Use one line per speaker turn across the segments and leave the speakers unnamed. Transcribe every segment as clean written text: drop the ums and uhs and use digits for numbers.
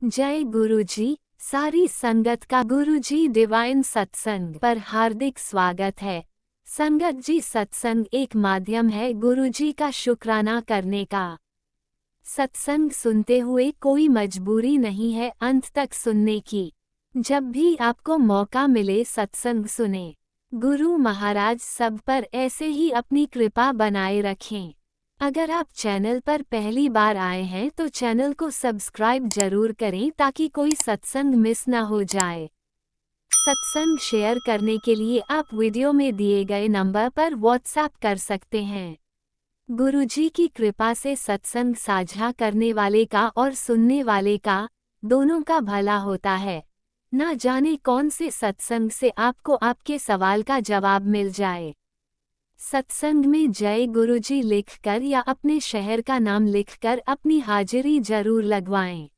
जय गुरुजी। सारी संगत का गुरुजी डिवाइन सत्संग पर हार्दिक स्वागत है। संगत जी, सत्संग एक माध्यम है गुरुजी का शुक्राना करने का। सत्संग सुनते हुए कोई मजबूरी नहीं है अंत तक सुनने की। जब भी आपको मौका मिले सत्संग सुने। गुरु महाराज सब पर ऐसे ही अपनी कृपा बनाए रखें। अगर आप चैनल पर पहली बार आए हैं तो चैनल को सब्सक्राइब जरूर करें ताकि कोई सत्संग मिस ना हो जाए। सत्संग शेयर करने के लिए आप वीडियो में दिए गए नंबर पर व्हाट्सएप कर सकते हैं। गुरुजी की कृपा से सत्संग साझा करने वाले का और सुनने वाले का दोनों का भला होता है। ना जाने कौन से सत्संग से आपको आपके सवाल का जवाब मिल जाए। सत्संग में जय गुरुजी लिखकर या अपने शहर का नाम लिखकर अपनी हाजिरी जरूर लगवाएं।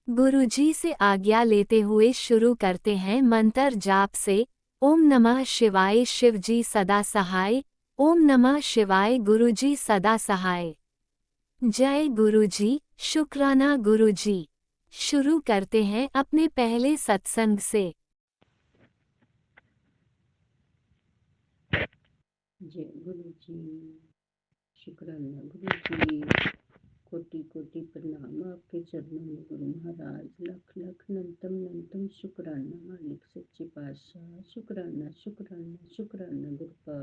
गुरुजी से आज्ञा लेते हुए शुरू करते हैं मंत्र जाप से। ओम नमः शिवाय शिवजी सदा सहाय। ओम नमः शिवाय गुरुजी सदा सहाय। जय गुरुजी, शुक्राना गुरुजी। शुरू करते हैं अपने पहले सत्संग से।
जय गुरु जी। शुक्राना गुरु जी। कोटि कोटि प्रणाम आपके चरणों में गुरु महाराज। लख लख नंतम नंतम शुक्राना मालिक सच्चे पातशाह। शुक्राना शुक्राना शुक्राना गुरुपा।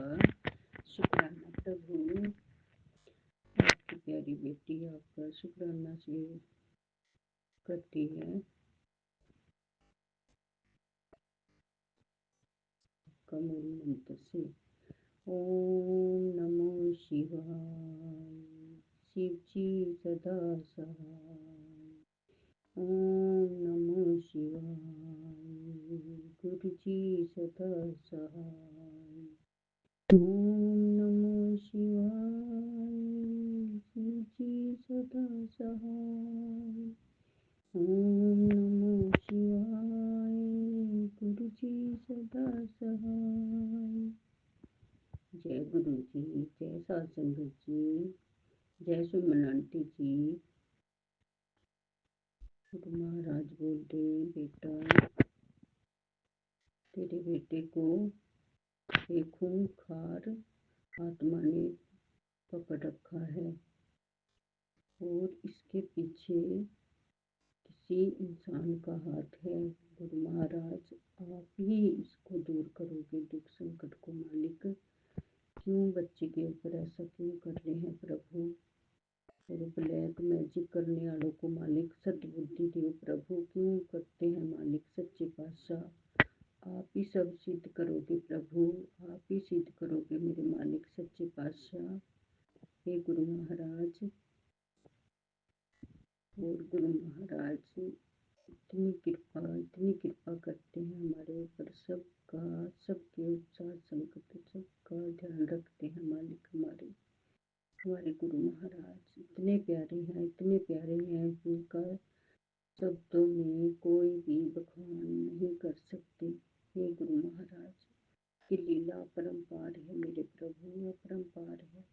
शुक्राना प्रभु। आपकी प्यारी बेटी आपका शुक्राना से करती है। कमल मंत्र से ओम नमो शिवाय। शिव जी सदा सहाय। ओम नमो शिवाय। गुरु जी सदा सहाय। ओम नमो शिवाय। शिव जी सदा सहाय। ओम नमो शिवाय। गुरु जी सदा सहाय। जय गुरु जी, जय सत्संगत जी, जय सुमन आंटी जी। गुरु महाराज बोलते, बेटा तेरे बेटे को एक खूंखार आत्मा ने पकड़ रखा है और इसके पीछे किसी इंसान का हाथ है। गुरु महाराज आप ही इसको दूर करोगे दुख संकट को मालिक। क्यों बच्चे के ऊपर ऐसा क्यों कर रहे हैं प्रभु। और ब्लैक मैजिक करने वालों को मालिक सद्बुद्धि दो प्रभु। क्यों करते हैं मालिक सच्चे पातशाह। आप ही सब सिद्ध करोगे प्रभु। आप ही सिद्ध करोगे मेरे मालिक सच्चे पातशाह। हे गुरु महाराज और गुरु महाराज इतनी कृपा करते हैं हमारे ऊपर। सबके उपचार संकट सबका ध्यान रखते हैं मालिक। हमारे गुरु महाराज इतने प्यारे हैं जिनका शब्दों में कोई भी बखान नहीं कर सकते। हे गुरु महाराज की लीला अपरंपार है मेरे प्रभु, अपरंपार है।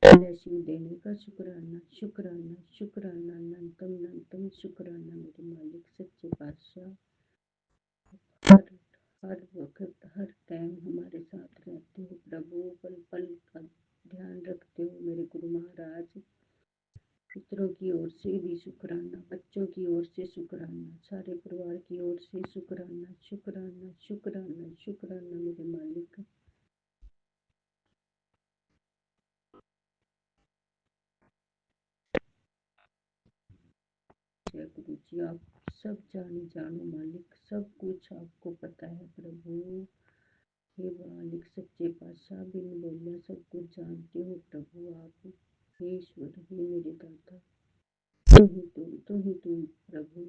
ब्लेसिंग देने का शुक्राना शुक्राना शुक्राना नंतम नंतम शुक्राना मेरे मालिक सच्चे पातशाह। हर वक्त हर टाइम हमारे साथ रहते हो प्रभु। पल पल का ध्यान रखते हो मेरे गुरु महाराज। पितरों की ओर से भी शुक्राना, बच्चों की ओर से शुक्राना, सारे परिवार की ओर से शुक्राना शुक्राना शुक्राना शुक्राना मेरे मालिक। जय गुरु जी। आप सब जानो मालिक। सब कुछ आपको पता है प्रभु। हे मालिक सच्चे पातशाह बिन बोले सब कुछ जानते हो प्रभु आप। हे ईश्वर, हे मेरे दाता, तुम ही तुम प्रभु।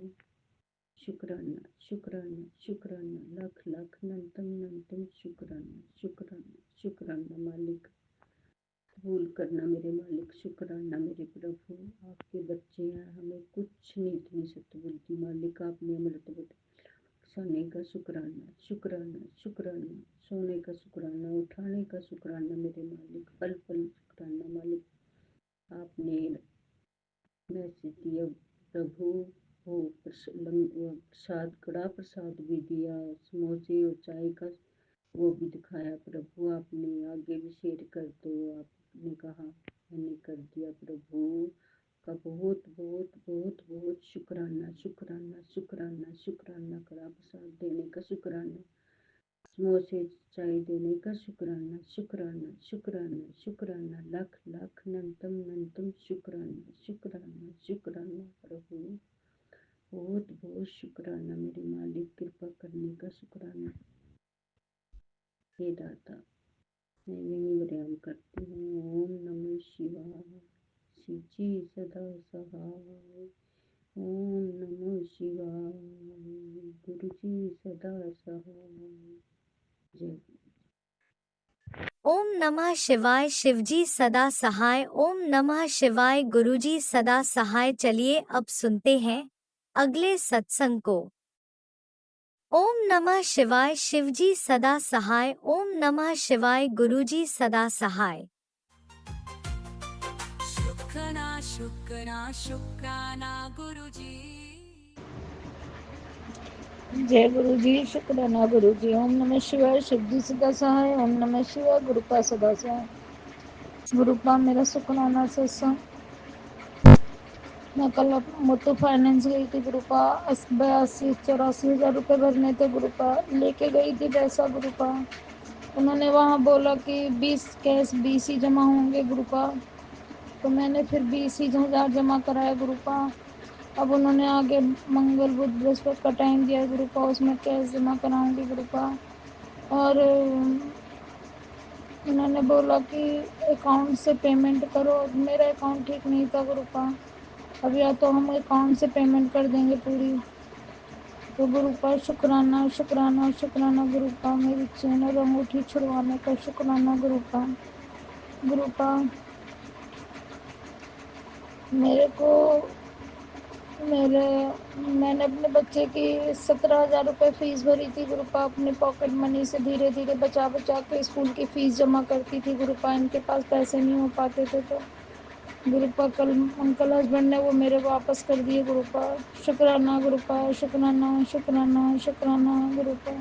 शुक्राना शुक्राना शुक्राना लख लख नंतम नंतम शुक्राना शुक्राना शुक्राना मालिक। कबूल करना मेरे मालिक। शुक्राना मेरे प्रभु। आपके बच्चे हैं, हमें कुछ नहीं इतनी सतबुद्धि मालिक। आपने अमृत बख्शाने का शुक्राना शुक्राना शुक्राना। सोने का शुक्राना, उठाने का शुक्राना मेरे मालिक। पल पल शुक्राना मालिक। आपने मैसेज दिया प्रभु। वो प्रसाद, कड़ा प्रसाद भी दिया, समोसे और चाय का वो भी दिखाया प्रभु। आपने आगे भी शेयर कर दो, आपने कहा, मैंने कर दिया प्रभु। का बहुत बहुत बहुत बहुत शुक्राना, शुक्राना, शुक्राना, शुक्राना, कड़ा प्रसाद देने का शुक्राना, समोसे चाय देने का शुक्राना, शुक्राना, शुक्राना, शुक्राना, लाख लाख नंतम नंतम शुक्राना, शुक्राना, शुक्राना प्रभु। बहुत बहुत शुक्राना मेरे मालिक, कृपा करने का शुक्राना। हे दाता, मैं यही विराम करती हूँ। ओम नमः शिवाय। शिव जी सदा सहाय। ओम नमः शिवाय। गुरु जी सदा सहाय। जय।
ओम नमः शिवाय। शिवजी सदा सहाय। ओम नमः शिवाय। गुरुजी सदा सहाय। चलिए अब सुनते हैं अगले सत्संग को। ओम नमः शिवाय। शिवजी सदा सहाय। ओम नमः शिवाय। गुरुजी सदा सहाय।
शुक्राना शुक्राना शुक्राना गुरुजी।
जय गुरु जी। शुक्राना गुरु जी। ओम नमः शिवाय। शिव जी सदा सहाय। ओम नमः शिवाय। गुरुपा सदा सहाय। गुरुपा मेरा शुक्राना सत्संग। मैं कल मुथूट फाइनेंस गई थी गुरुपा। 82-84 हज़ार रुपये भरने थे गुरुपा। लेके गई थी पैसा गुरुपा। उन्होंने वहाँ बोला कि 20 कैश 20 ही जमा होंगे गुरुपा। तो मैंने फिर 20,000 जमा कराया गुरुपा। अब उन्होंने आगे मंगल बुध बृहस्पति का टाइम दिया गुरुपा, उसमें कैश जमा कराऊंगी गुरुपा। और उन्होंने बोला कि अकाउंट से पेमेंट करो। मेरा अकाउंट ठीक नहीं था गुरुपा। अब या तो हम अकाउंट से पेमेंट कर देंगे पूरी। तो गुरुपा शुक्राना शुक्राना शुक्राना गुरुपा। मेरी चेन और अंगूठी छुड़वाने का शुक्राना गुरुपा। गुरुपा मेरे को मैंने अपने बच्चे की 17,000 रुपये फीस भरी थी गुरुपा। अपने पॉकेट मनी से धीरे धीरे बचा बचा के स्कूल की फ़ीस जमा करती थी गुरुपा। इनके पास पैसे नहीं हो पाते थे तो गुरुपा कल अंकल हस्बैंड ने वो मेरे वापस कर दिए गुरुपा। शुक्राना गुरुपा। शुक्राना शुक्राना शुक्राना गुरुपा।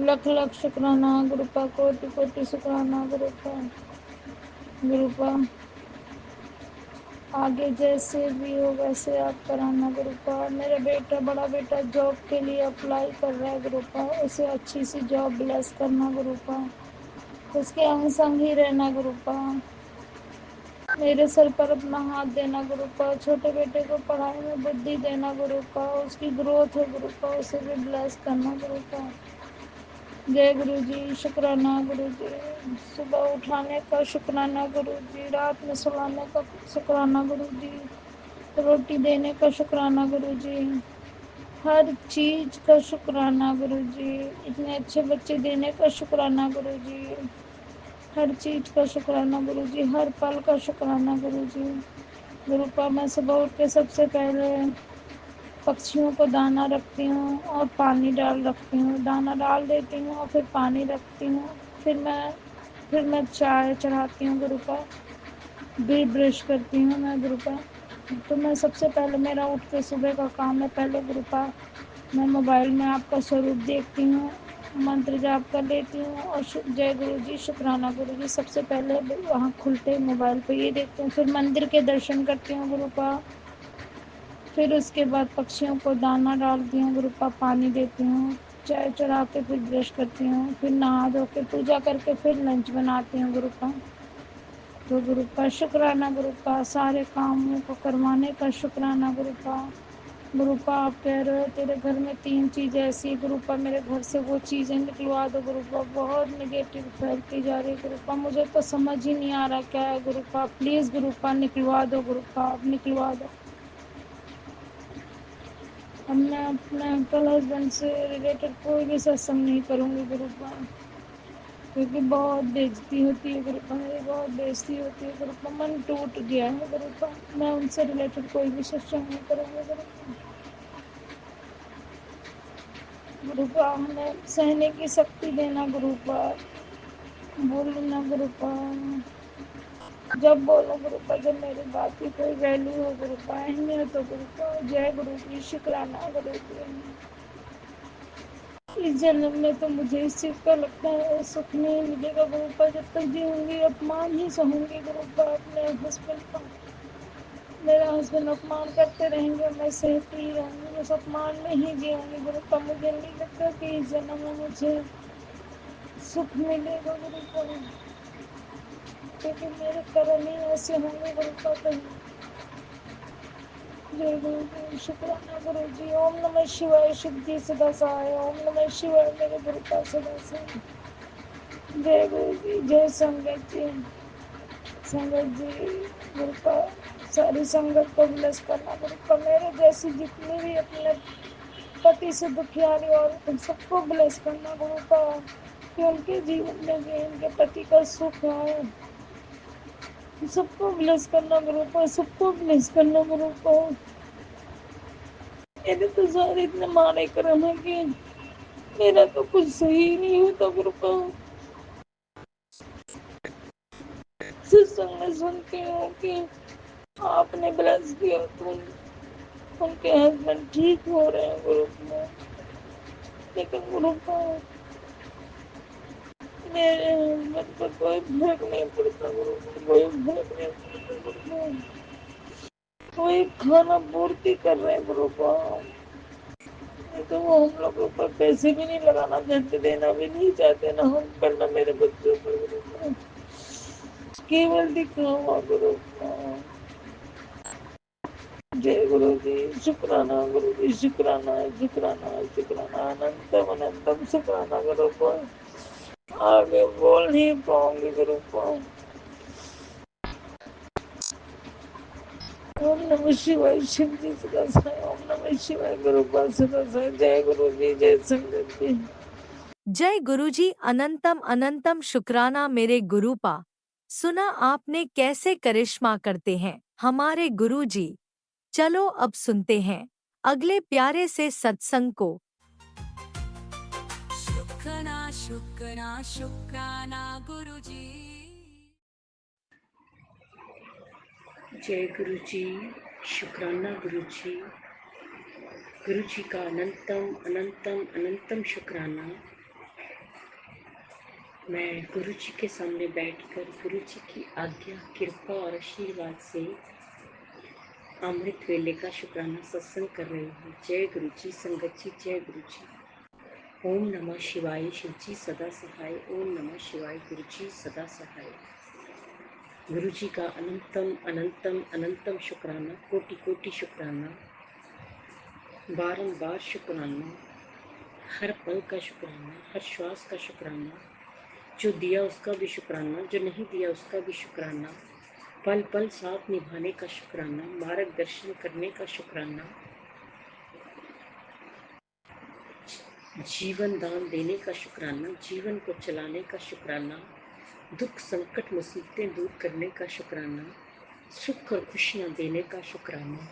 लख लख शुक्राना गुरुपा। कोटि कोटि शुक्राना गुरुपा। गुरुपा आगे जैसे भी हो वैसे आप कराना गुरुपा। मेरा बेटा, बड़ा बेटा जॉब के लिए अप्लाई कर रहा है गुरुपा। उसे अच्छी सी जॉब ब्लेस करना गुरुपा। उसके अंग संग ही रहना गुरुपा। मेरे सर पर अपना हाथ देना गुरुपा। छोटे बेटे को पढ़ाई में बुद्धि देना गुरुपा। उसकी ग्रोथ है गुरुपा, उसे भी ब्लेस करना गुरुपा। जय गुरु जी। शुक्राना गुरु जी। सुबह उठाने का शुक्राना गुरु जी। रात में सुलाने का शुक्राना गुरु जी। रोटी देने का शुक्राना गुरु जी। हर चीज का शुक्राना गुरु जी। इतने अच्छे बच्चे देने का शुक्राना गुरु जी। हर चीज का शुक्राना गुरु जी। हर पल का शुक्राना गुरु जी। गुरुपा मैं सुबह उठ के सबसे पहले पक्षियों को दाना रखती हूँ और पानी डाल रखती हूँ। दाना डाल देती हूँ और फिर पानी रखती हूँ। फिर मैं चाय चढ़ाती हूँ गुरुपा। फिर ब्रश करती हूँ मैं गुरुपा। तो मैं सबसे पहले, मेरा उठ के सुबह का काम है पहले गुरुपा मैं मोबाइल में आपका स्वरूप देखती हूँ, मंत्र जाप कर लेती हूँ और जय गुरु जी, शुक्राना गुरु जी। सबसे पहले वहाँ खुलते मोबाइल पे ये देखती हूँ। फिर मंदिर के दर्शन करती हूँ गुरुपा। फिर उसके बाद पक्षियों को दाना डालती हूँ गुरुपा, पानी देती हूँ, चाय चढ़ा के फिर ब्रश करती हूँ। फिर नहा धो के पूजा करके फिर लंच बनाती हूँ गुरुपा। तो गुरुपा शुक्राना गुरुपा। सारे कामों को करवाने का शुक्राना गुरुपा। गुरुपा आप कह रहे हो तेरे घर में 3 चीज़ें ऐसी गुरुपा, मेरे घर से वो चीज़ें निकलवा दो गुरुपा। बहुत नेगेटिव फैलती जा रही गुरुपा। मुझे तो समझ ही नहीं आ रहा क्या है गुरुपा। प्लीज़ गुरुपा निकलवा दो गुरुपा, आप निकलवा दो। अब मैं अपने अंकल हस्बैंड से रिलेटेड कोई भी सत्संग नहीं करूँगी गुरुपा, क्योंकि बहुत बेइज्जती होती है गुरुपा। मेरी बहुत बेइज्जती होती है गुरुपा। मन टूट गया है गुरुपा। मैं उनसे रिलेटेड कोई भी सत्संग नहीं करूँगी गुरुपा। गुरुपा हमें सहने की शक्ति देना गुरुपा। बोलना गुरुपा। जब बोलो गुरु का, जब मेरी बात की कोई वैल्यू हो गुरु का, अहमियत हो गुरु का, जय गुरु की, शुक्राना गुरु की। इस जन्म में तो मुझे इस चीज़ का लगता है सुख नहीं मिलेगा गुरु का, जब तक जीऊंगी अपमान ही सहूंगी गुरु का अपने हस्बैंड का। मेरा हस्बैंड अपमान करते रहेंगे, मैं सहती ही रहूंगी, उस अपमान में ही जीऊंगी गुरु का। मुझे नहीं लगता कि इस जन्म में मुझे सुख मिलेगा गुरु का, क्योंकि मेरे कर्म ही ऐसे होंगे गुरु का। तो जय गुरु जी, शुक्राना गुरु जी। ओम नमः शिवाय, शिव जी सदा सहाय। ओम नमः शिवाय, मेरे गुरु का सदा सहाय। जय गुरु जी, जय संगत जी। संगत जी गुरु का, सारी संगत को ब्लेस करना गुरु का। मेरे जैसी जितनी भी अपने पति से दुखियारी औरत सबको ब्लेस करना गुरु का, कि उनके जीवन में भी उनके पति का सुख आए। सबको ब्लेस करना गुरु को, सबको ब्लेस करना गुरु को। मेरे तो सारे इतने मारे कर्म है कि मेरा तो कुछ सही नहीं होता गुरु को। सत्संग में सुनती हूँ कि आपने ब्लेस किया तो उनके हस्बैंड ठीक हो रहे हैं गुरु में, लेकिन गुरु को मेरे हस्बैंड पर कोई फर्क नहीं पड़ता गुरु को, कोई फर्क नहीं पड़ता गुरु को। वही खाना पूर्ति कर रहे हैं गुरु को, नहीं तो वो हम लोगों पर पैसे भी नहीं लगाना चाहते, देना भी नहीं चाहते, ना हम करना मेरे बच्चों पर गुरु को। केवल दिखावा गुरु को। जय गुरु जी, शुक्राना गुरु जी, शुक्राना शुक्राना शुक्राना, अनंतम अनंतम शुक्राना गुरु को। आगे बोल नहीं पाऊंगी गुरु को। ओम नमः शिवाय, शिव जी सदा साई। ओम नमः शिवाय, गुरु पाद सदा साई। जय गुरु जी, जय संगत जी।
जय गुरुजी, अनंतम अनंतम शुक्राना मेरे गुरुपा। सुना आपने कैसे करिश्मा करते हैं हमारे गुरुजी। चलो अब सुनते हैं अगले प्यारे से सत्संग को।
शुक्राना शुक्राना शुक्राना गुरुजी।
जय गुरु जी, शुक्राना गुरु जी। गुरु जी का अनंतम अनंतम अनंतम शुक्राना। मैं गुरु जी के सामने बैठकर गुरु जी की आज्ञा, कृपा और आशीर्वाद से अमृत वेले का शुक्राना सत्संग कर रही हूँ। जय गुरु जी, संगत जी, जय गुरु जी। ओम नमः शिवाय, शिव जी सदा सहाय। ओम नमः शिवाय, गुरु जी सदा सहाय। गुरु जी का अनंतम अनंतम अनंतम शुक्राना, कोटि कोटि शुक्राना, बारंबार शुक्राना, हर पल का शुक्राना, हर श्वास का शुक्राना, जो दिया उसका भी शुक्राना, जो नहीं दिया उसका भी शुक्राना, पल पल साथ निभाने का शुक्राना, मार्गदर्शन करने का शुक्राना, जीवन दान देने का शुक्राना, जीवन को चलाने का शुक्राना, दुख संकट मुसीबतें दूर करने का शुक्राना, सुख और खुशियां देने का शुक्राना।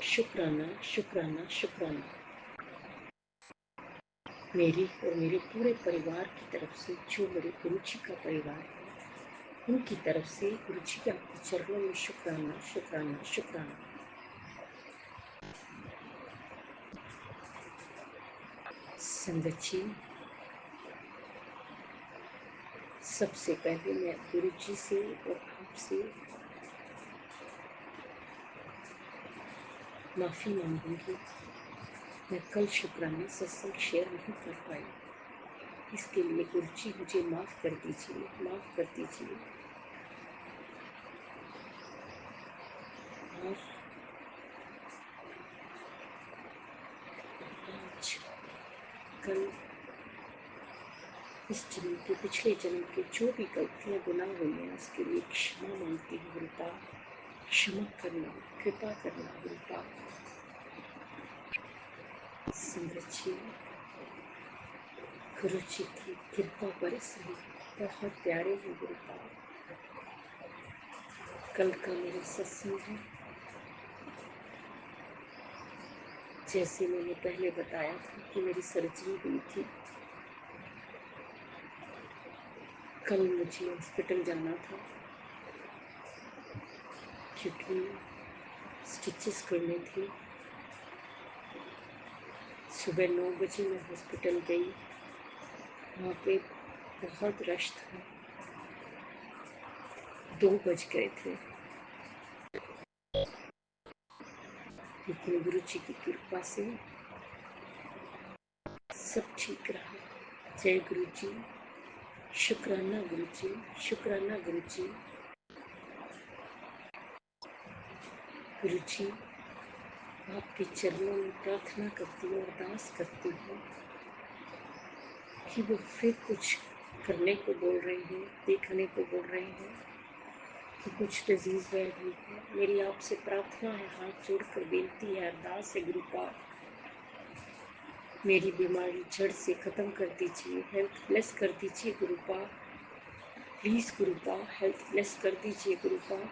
शुक्राना शुक्राना शुक्राना। मेरी और मेरे पूरे परिवार की तरफ से, जो मेरे गुरु जी का परिवार है, उनकी तरफ से गुरु जी के आपके चरणों में शुक्राना शुक्राना शुक्राना। संगत जी, सबसे पहले मैं गुरु जी से और आपसे माफ़ी मांगूंगी। मैं कल शुक्राना सत्संग शेयर नहीं कर पाई, इसके लिए गुरु जी मुझे माफ़ कर दीजिए, माफ़ कर दीजिए। और आज कल इस जन्म के, पिछले जन्म के जो भी गलतियाँ गुनाह हुई हैं, उसके लिए क्षमा मांगती हूँ गुरुपा। क्षमा करना, कृपा करना गुरुपा। संगत जी, गुरु जी की कृपा बरस रही, बहुत प्यारे हैं गुरुपा। कल का मेरा सत्संग है, जैसे मैंने पहले बताया था कि मेरी सर्जरी हुई थी, कल मुझे हॉस्पिटल जाना था क्योंकि स्टिचेस करने थे। सुबह 9 बजे मैं हॉस्पिटल गई। वहाँ पे बहुत रश था। 2 बज गए थे, लेकिन गुरु जी की कृपा से सब ठीक रहा। जय गुरु जी, शुक्राना गुरु जी, शुक्राना गुरु जी। गुरु जी, आपके चरणों में प्रार्थना करती हूँ, अरदास करती हूँ कि वो फिर कुछ करने को बोल रहे हैं, देखने को बोल रहे हैं कि कुछ डिजीज बढ़ रही है। मेरी आपसे प्रार्थना है, हाथ जोड़कर बेनती है, अरदास है, गुरु पाक मेरी बीमारी जड़ से ख़त्म कर दीजिए, हेल्थ ब्लेस कर दीजिए गुरु पाक। प्लीज़ गुरु पाक हेल्थ ब्लेस कर दीजिए गुरु पाक।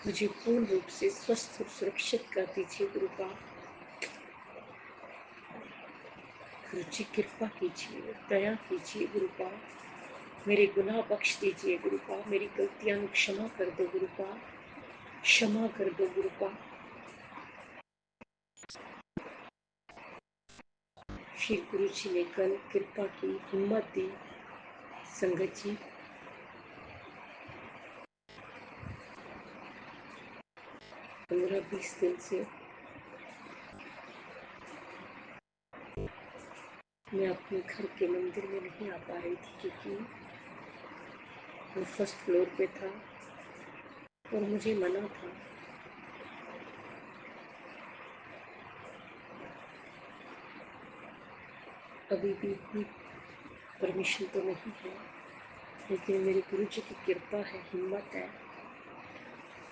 मुझे पूर्ण रूप से स्वस्थ और सुरक्षित कर दीजिए गुरु पाक। गुरु जी कृपा कीजिए, दया कीजिए गुरु पाक। मेरे गुनाह बख्श दीजिए गुरु पाक। मेरी गलतियां क्षमा कर दो गुरु पाक, क्षमा कर दो गुरु पाक। फिर गुरु जी ने कल कृपा की, हिम्मत दी। संगत जी, 15-20 दिन से मैं अपने घर के मंदिर में नहीं आ पा रही थी क्योंकि वो फर्स्ट फ्लोर पे था और मुझे मना था। अभी भी इतनी परमिशन तो नहीं है, लेकिन मेरे गुरु जी की कृपा है, हिम्मत है,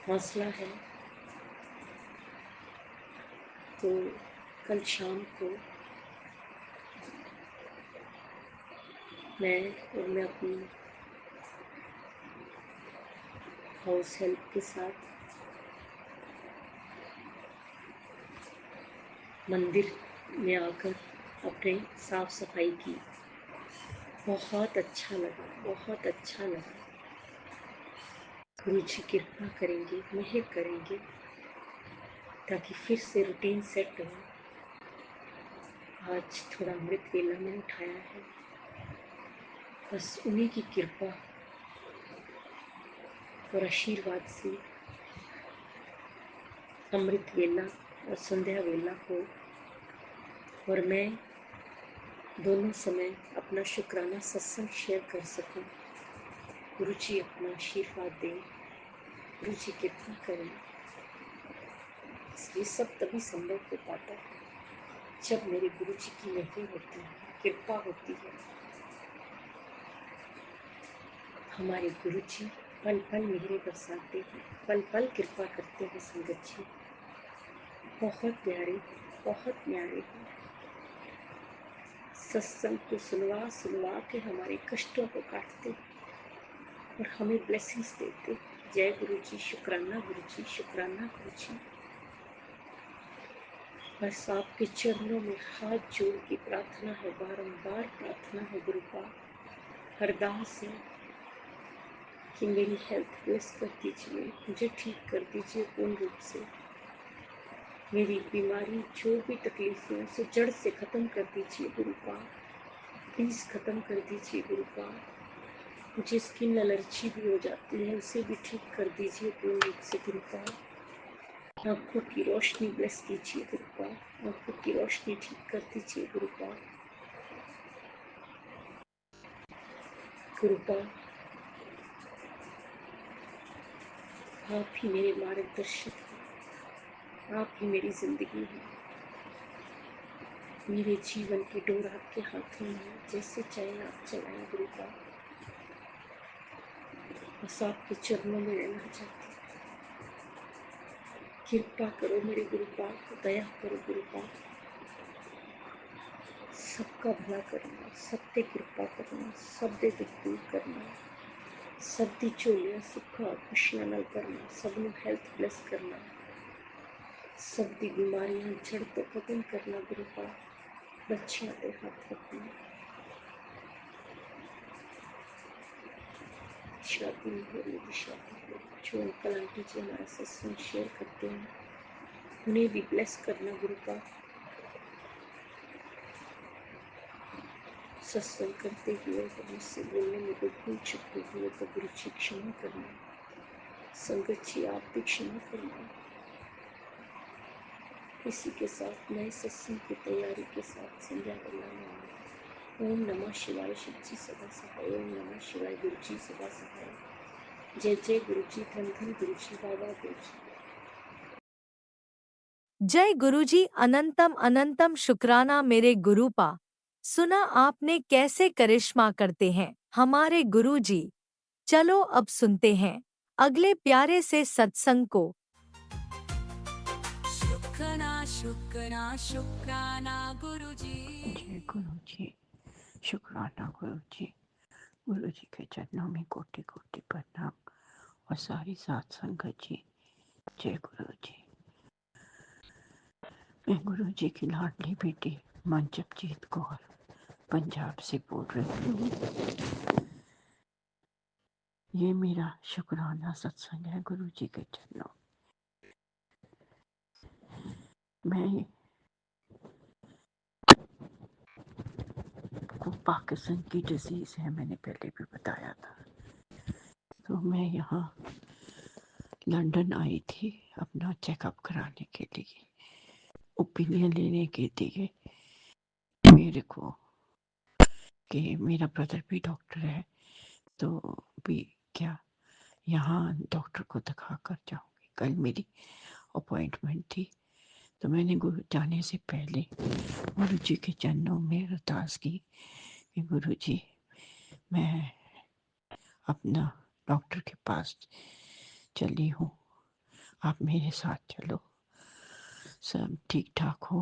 हौसला है। तो कल शाम को मैं अपनी हाउस हेल्प के साथ मंदिर में आकर अपने साफ सफाई की। बहुत अच्छा लगा, बहुत अच्छा लगा। गुरु जी कृपा करेंगे, मेहर करेंगे ताकि फिर से रूटीन सेट हो। आज थोड़ा अमृत वेला में उठाया है, बस उन्हीं की कृपा और आशीर्वाद से अमृत वेला और संध्या वेला हो और मैं दोनों समय अपना शुक्राना सत्संग शेयर कर सकूं। गुरु जी अपना आशीर्वाद दें, गुरु जी कृपा करें। इसलिए सब तभी संभव हो पाता है जब मेरे गुरु जी की मेहर होती है, कृपा होती है। हमारे गुरु जी पल पल मेहरें बरसाते हैं, पल पल कृपा करते हैं। संगत जी बहुत प्यारे, बहुत प्यारे हैं। सत्संग को सुनवा सुनवा के हमारे कष्टों को काटते हैं और हमें ब्लेसिंग्स देते हैं। जय गुरु जी, शुक्राना गुरु जी, शुक्राना गुरु जी। बस आपके चरणों में हाथ जोड़ के प्रार्थना है, बारंबार प्रार्थना है गुरु पाक, अरदास है कि मेरी हेल्थ ब्लेस कर दीजिए, मुझे ठीक कर दीजिए पूर्ण रूप से। मेरी बीमारी जो भी तकलीफें हैं उसे जड़ से ख़त्म कर दीजिए गुरु पाक, प्लीज़ ख़त्म कर दीजिए गुरु पाक। मुझे स्किन एलर्जी भी हो जाती है, उसे भी ठीक कर दीजिए पूर्ण रूप से गुरु पाक। आँखों की रोशनी ब्लेस कीजिए गुरु पाक, आँखों की रोशनी ठीक कर दीजिए गुरु पाक। गुरु पाक आप ही मेरे मार्गदर्शक हैं, आप ही मेरी ज़िंदगी है। मेरे जीवन की डोर आपके हाथों में है, जैसे चाहे आप चलाएं गुरु पाक। बस आपके चरणों में रहना चाहती हूँ। कृपा करो मेरे गुरु पाक, दया करो गुरु पाक। सबका भला करना, सब ते कृपा करना, सब दे दुख दूर करना, सब दी झोलियां सुखा खुशियां नाल भरना, सबनू हेल्थ ब्लेस करना, सब दी बीमारियां जड़ तो खत्म करना गुरु पाक। बच्चियां दे हाथ रखना, शादी हो, मेरी शादी हो, जो अंकल आंटी जी हमारा सत्संग शेयर करते हैं उन्हें भी ब्लेस करना गुरु का। सत्संग करते हुए अगर मुझसे बोलने में कोई भूल चूक हुई है तो गुरु जी क्षमा करना, संगत जी आप भी क्षमा करना। इसी के साथ नए सत्संग की तैयारी के साथ संध्या बंदना। ओम नमः शिवाय, शिव जी सदा सहाय। ओम नमः शिवाय, गुरु जी सदा सहाय। जय जय गुरु जी, धन धन गुरु जी, बाबा गुरु जी।
जय गुरुजी, अनंतम अनंतम शुक्राना मेरे गुरुपा। सुना आपने कैसे करिश्मा करते हैं हमारे गुरुजी। चलो अब सुनते हैं अगले प्यारे से सत्संग को।
शुक्राना शुक्राना शुक्राना गुरुजी।
जय गुरु जी, शुक्राना गुरु जी। गुरु जी के चरणों में कोटि कोटि प्रणाम और सारी सात संगत जी। जय गुरु जी। मैं गुरु जी की लाडली बेटी मनजपजीत कौर पंजाब से बोल रही हूँ। ये मेरा शुक्राना सत्संग है गुरु जी के चरणों। मैं को पार्किंसन की डिजीज है, मैंने पहले भी बताया था। तो मैं यहाँ लंदन आई थी अपना चेकअप कराने के लिए, ओपिनियन लेने के लिए मेरे को कि मेरा ब्रदर भी डॉक्टर है तो भी क्या यहाँ डॉक्टर को दिखा कर जाऊँगी। कल मेरी अपॉइंटमेंट थी तो मैंने गुरु जाने से पहले गुरु जी के चरणों में अरदास की कि गुरु जी मैं अपना डॉक्टर के पास चली हूँ, आप मेरे साथ चलो, सब ठीक ठाक हो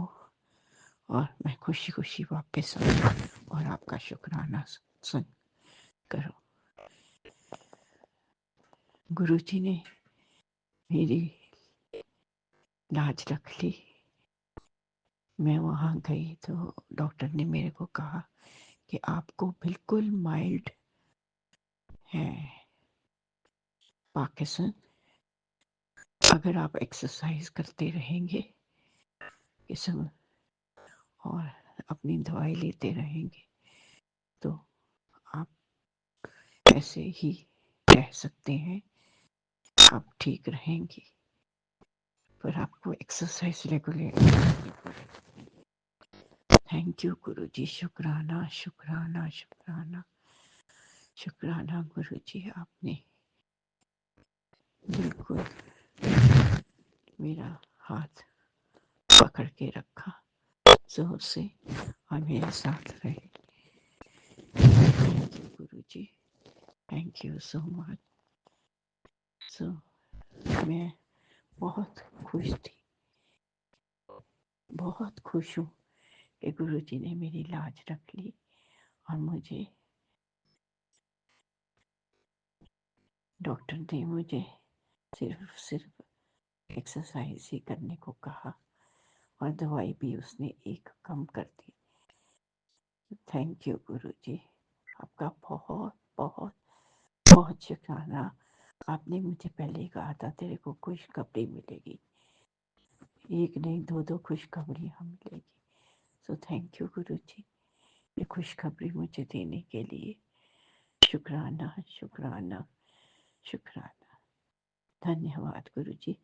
और मैं खुशी खुशी वापस आऊँ और आपका शुक्राना सत्संग करो। गुरु जी ने मेरी लाज रख ली। मैं वहाँ गई तो डॉक्टर ने मेरे को कहा कि आपको बिल्कुल माइल्ड है पार्किंसन, अगर आप एक्सरसाइज करते रहेंगे ये सब और अपनी दवाई लेते रहेंगे तो आप ऐसे ही रह सकते हैं, आप ठीक रहेंगे, पर आपको एक्सरसाइज रेगुलर करनी पड़ेगी। थैंक यू गुरु जी, शुक्राना शुक्राना शुक्राना शुक्राना गुरु जी। आपने बिल्कुल मेरा हाथ पकड़ के रखा जोर से और मेरे साथ रहे। Thank you Guru ji, thank you so much. सो मैं बहुत खुश थी, बहुत खुश हूँ कि गुरु जी ने मेरी लाज रख ली और मुझे डॉक्टर ने मुझे सिर्फ एक्सरसाइज ही करने को कहा और दवाई भी उसने एक कम कर दी। थैंक यू गुरु जी, आपका बहुत बहुत बहुत शुक्राना। आपने मुझे पहले कहा था तेरे को खुशखबरी मिलेगी, एक नहीं दो दो खुशखबरियाँ मिलेगी। सो थैंक यू गुरु जी, ये खुशखबरी मुझे देने के लिए शुक्राना शुक्राना शुक्राना। धन्यवाद गुरु जी।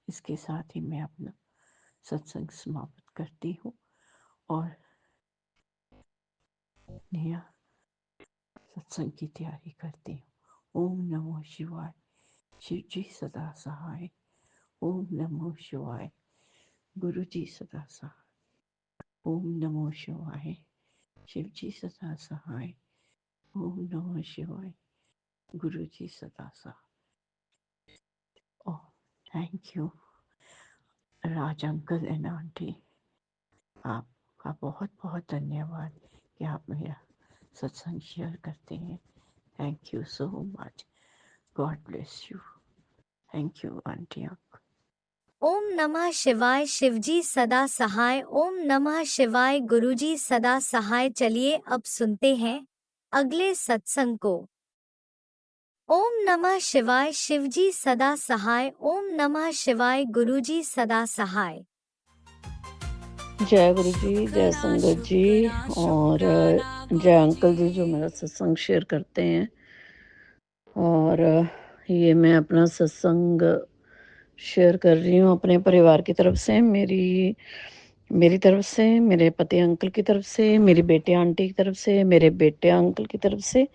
इसके साथ ही मैं अपना सत्संग समाप्त करती हूँ और नया सत्संग की तैयारी करती हूँ। ओम नमो शिवाय, शिव जी सदा सहाय। ओम नमो शिवाय, गुरु जी सदा सहाय। ओम नमो शिवाय, शिव जी सदा सहाय। ओम नमो शिवाय, गुरु जी सदा सहाय। Oh thank you Raj uncle and aunty, आपका बहुत बहुत धन्यवाद कि आप मेरा सत्संग शेयर करते हैं। Thank you so much, God bless you. Thank you aunty uncle.
ओम नमः शिवाय, शिवजी सदा सहाय। ओम नमः शिवाय, गुरुजी सदा सहाय। चलिए अब सुनते हैं अगले सत्संग को।
ओम नमः शिवाय शिवजी सदा सहाय। ओम नमः शिवाय गुरुजी सदा सहाय।
जय गुरु जी, जय संगत जी और जय अंकल जी जो मेरा सत्संग शेयर करते हैं। और ये मैं अपना सत्संग शेयर कर रही हूँ अपने परिवार की तरफ से, मेरी तरफ से, मेरे पति अंकल की तरफ से, मेरी बेटे आंटी की तरफ से, मेरे बेटे अंकल की तरफ से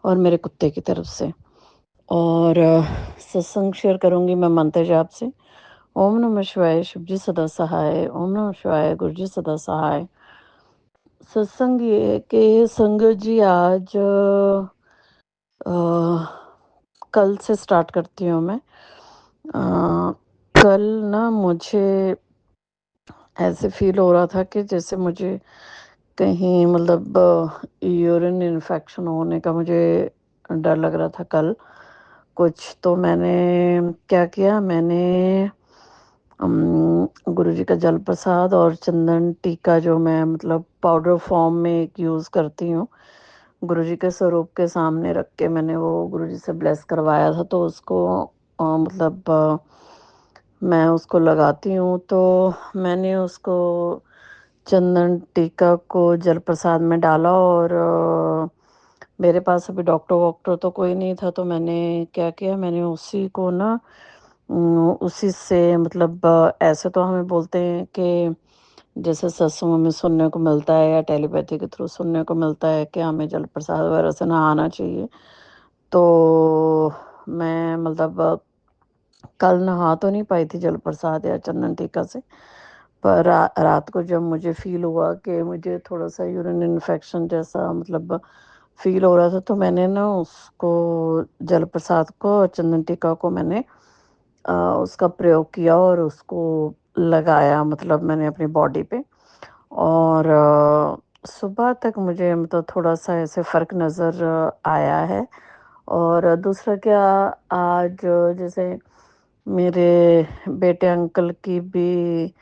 और मेरे कुत्ते की तरफ से। और सत्संग शेयर करूँगी मैं मंत्र जाप से। ओम नमः शिवाय शिवजी सदा सहाय। ओम नमः शिवाय गुरुजी सदा सहाय। सत्संग ये है कि संगत जी आज कल से स्टार्ट करती हूँ मैं। कल ना मुझे ऐसे फील हो रहा था कि जैसे मुझे कहीं मतलब यूरिन इन्फेक्शन होने का मुझे डर लग रहा था कल कुछ। तो मैंने क्या किया, मैंने गुरुजी का जल प्रसाद और चंदन टीका जो मैं मतलब पाउडर फॉर्म में एक यूज़ करती हूँ, गुरुजी के स्वरूप के सामने रख के मैंने वो गुरुजी से ब्लेस करवाया था। तो उसको मैं उसको लगाती हूँ। तो मैंने उसको चंदन टीका को जल प्रसाद में डाला और मेरे पास अभी डॉक्टर वॉक्टर तो कोई नहीं था। तो मैंने क्या किया, मैंने उसी को ना उसी से मतलब ऐसे तो हमें बोलते हैं कि जैसे सत्संगों में सुनने को मिलता है या टेलीपैथी के थ्रू सुनने को मिलता है कि हमें जल प्रसाद वगैरह से नहाना चाहिए। तो मैं मतलब कल नहा तो नहीं पाई थी जल प्रसाद या चंदन टीका से, पर रात को जब मुझे फील हुआ कि मुझे थोड़ा सा यूरिन इन्फेक्शन जैसा मतलब फील हो रहा था, तो मैंने ना उसको जल प्रसाद को और चंदन टीका को मैंने उसका प्रयोग किया और उसको लगाया मतलब मैंने अपनी बॉडी पे। और सुबह तक मुझे मतलब थोड़ा सा ऐसे फ़र्क नज़र आया है। और दूसरा क्या, आज जैसे मेरे बेटे अंकल की भी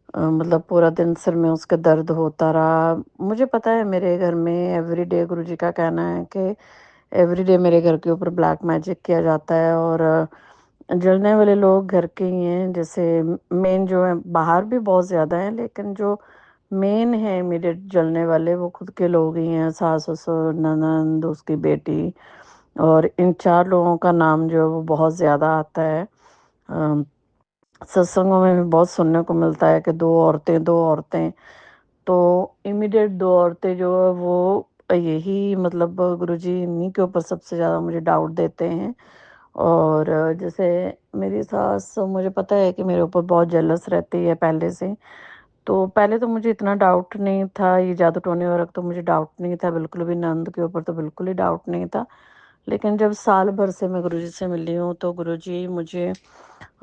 मतलब पूरा दिन सिर में उसके दर्द होता रहा। मुझे पता है मेरे घर में एवरीडे गुरुजी का कहना है कि एवरीडे मेरे घर के ऊपर ब्लैक मैजिक किया जाता है। और जलने वाले लोग घर के ही हैं, जैसे मेन जो है बाहर भी बहुत ज़्यादा हैं, लेकिन जो मेन है इमीडिएट जलने वाले वो खुद के लोग ही हैं, सास ससुर ननंद उसकी बेटी। और इन 4 लोगों का नाम जो है वो बहुत ज़्यादा आता है। सत्संगों में भी बहुत सुनने को मिलता है कि 2 औरतें। तो इमीडिएट 2 औरतें जो है वो यही मतलब गुरुजी इन्हीं के ऊपर सबसे ज़्यादा मुझे डाउट देते हैं। और जैसे मेरी सास, मुझे पता है कि मेरे ऊपर बहुत जेलस रहती है पहले से। तो पहले तो मुझे इतना डाउट नहीं था, ये जादू टोने वगैरह तो मुझे डाउट नहीं था बिल्कुल भी, नंद के ऊपर तो बिल्कुल ही डाउट नहीं था। लेकिन जब साल भर से मैं गुरुजी से मिली हूँ तो गुरुजी मुझे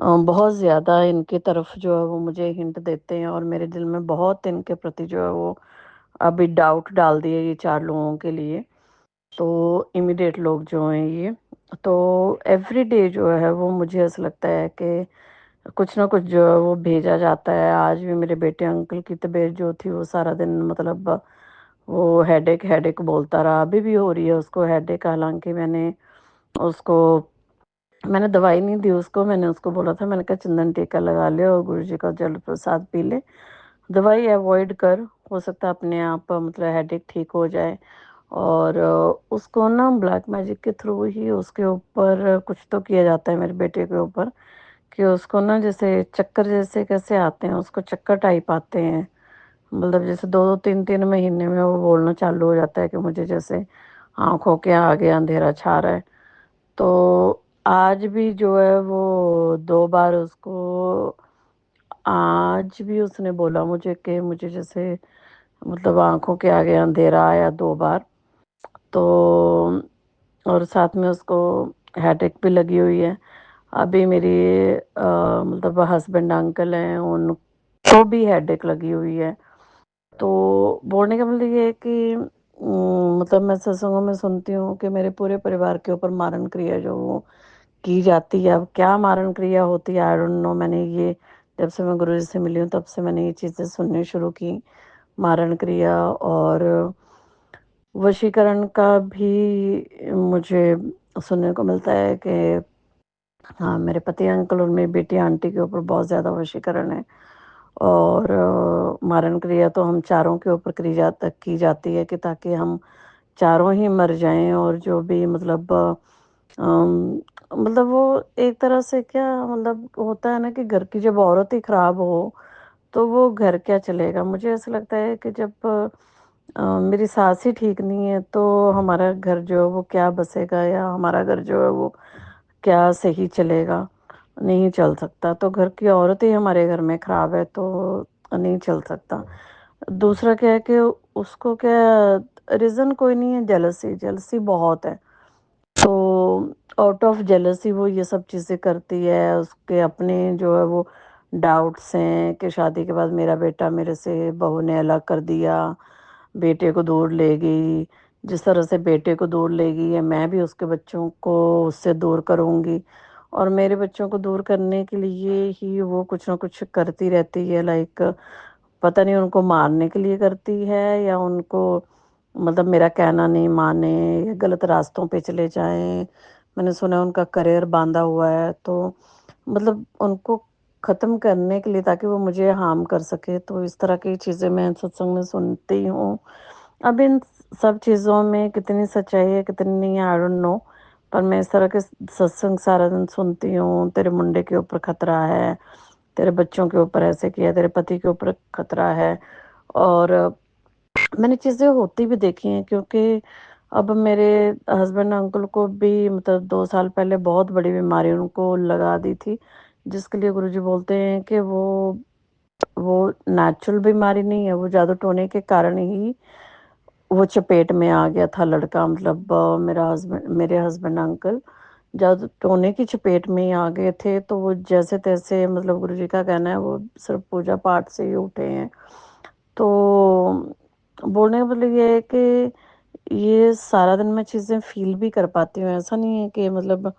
बहुत ज़्यादा इनकी तरफ जो है वो मुझे हिंट देते हैं और मेरे दिल में बहुत इनके प्रति जो है वो अभी डाउट डाल दिए ये 4 लोगों के लिए। तो इमीडिएट लोग जो हैं ये, तो एवरीडे जो है वो मुझे ऐसा लगता है कि कुछ ना कुछ जो है वो भेजा जाता है। आज भी मेरे बेटे अंकल की तबीयत जो थी वो सारा दिन मतलब वो हेडेक बोलता रहा, अभी भी हो रही है उसको हेडेक। हालांकि उसको मैंने दवाई नहीं दी उसको, मैंने उसको बोला था, मैंने कहा चंदन टीका लगा ले और गुरुजी का जल प्रसाद पी ले, दवाई अवॉइड कर, हो सकता है अपने आप मतलब हेडेक ठीक हो जाए। और उसको ना ब्लैक मैजिक के थ्रू ही उसके ऊपर कुछ तो किया जाता है मेरे बेटे के ऊपर, कि उसको ना जैसे चक्कर जैसे कैसे आते हैं, उसको चक्कर टाइप आते हैं, मतलब जैसे 2-3 महीने में वो बोलना चालू हो जाता है कि मुझे जैसे आंखों के आगे अंधेरा छा रहा है। तो आज भी जो है वो 2 बार उसको, आज भी उसने बोला मुझे कि मुझे जैसे मतलब आंखों के आगे अंधेरा आया 2 बार। तो और साथ में उसको हेडेक भी लगी हुई है। अभी मेरी मतलब हस्बैंड अंकल हैं उनको भी हेडेक लगी हुई है। तो बोलने का मतलब ये है कि मतलब मैं सत्संगों में सुनती हूँ कि मेरे पूरे परिवार के ऊपर मारण क्रिया जो वो की जाती है। अब क्या मारण क्रिया होती है आई डोंट नो। मैंने ये जब से मैं गुरुजी से मिली हूँ तब से मैंने ये चीज़ें सुननी शुरू की, मारण क्रिया और वशीकरण का भी मुझे सुनने को मिलता है कि हाँ, मेरे पति अंकल और मेरी बेटी आंटी के ऊपर बहुत ज़्यादा वशीकरण है। और मारण क्रिया तो हम चारों के ऊपर की जाती है कि ताकि हम चारों ही मर जाएँ, और जो भी मतलब अम, मतलब वो एक तरह से क्या मतलब होता है ना कि घर की जब औरत ही खराब हो, तो वो घर क्या चलेगा? मुझे ऐसा लगता है कि जब मेरी सास ही ठीक नहीं है, तो हमारा घर जो है वो क्या बसेगा, या हमारा घर जो है वो क्या सही चलेगा? नहीं चल सकता। तो घर की औरत ही हमारे घर में खराब है, तो नहीं चल सकता। दूसरा क्या है कि उसको क्या रीज़न कोई नहीं है, जेलसी जेलसी बहुत है। तो आउट ऑफ जेलसी वो ये सब चीज़ें करती है। उसके अपने जो है वो डाउट्स हैं कि शादी के बाद मेरा बेटा मेरे से बहू ने अलग कर दिया, बेटे को दूर ले गई। जिस तरह से बेटे को दूर ले गई है, मैं भी उसके बच्चों को उससे दूर करूँगी, और मेरे बच्चों को दूर करने के लिए ही वो कुछ ना कुछ करती रहती है। लाइक पता नहीं उनको मारने के लिए करती है, या उनको मतलब मेरा कहना नहीं माने, या गलत रास्तों पे चले जाएं। मैंने सुना है उनका करियर बांधा हुआ है, तो मतलब उनको ख़त्म करने के लिए ताकि वो मुझे हार्म कर सके। तो इस तरह की चीज़ें मैं सत्संग में सुनती हूँ। अब इन सब चीज़ों में कितनी सच्चाई है कितनी नहीं है, आई डोंट नो। पर मैं इस तरह के सत्संग सारा दिन सुनती हूँ, तेरे मुंडे के ऊपर खतरा है, तेरे बच्चों के ऊपर ऐसे किया, तेरे पति के ऊपर खतरा है। और मैंने चीज़ें होती भी देखी हैं, क्योंकि अब मेरे हस्बैंड अंकल को भी मतलब 2 साल पहले बहुत बड़ी बीमारी उनको लगा दी थी, जिसके लिए गुरुजी बोलते हैं कि वो नेचुरल बीमारी नहीं है, वो जादू टोने के कारण ही वो चपेट में आ गया था लड़का। मतलब मेरे हस्बैंड अंकल जादू टोने की चपेट में ही आ गए थे, तो वो जैसे तैसे मतलब गुरुजी का कहना है वो सिर्फ पूजा पाठ से ही उठे हैं। तो बोलने का मतलब ये है कि ये सारा दिन मैं चीज़ें फ़ील भी कर पाती हूँ। ऐसा नहीं है कि मतलब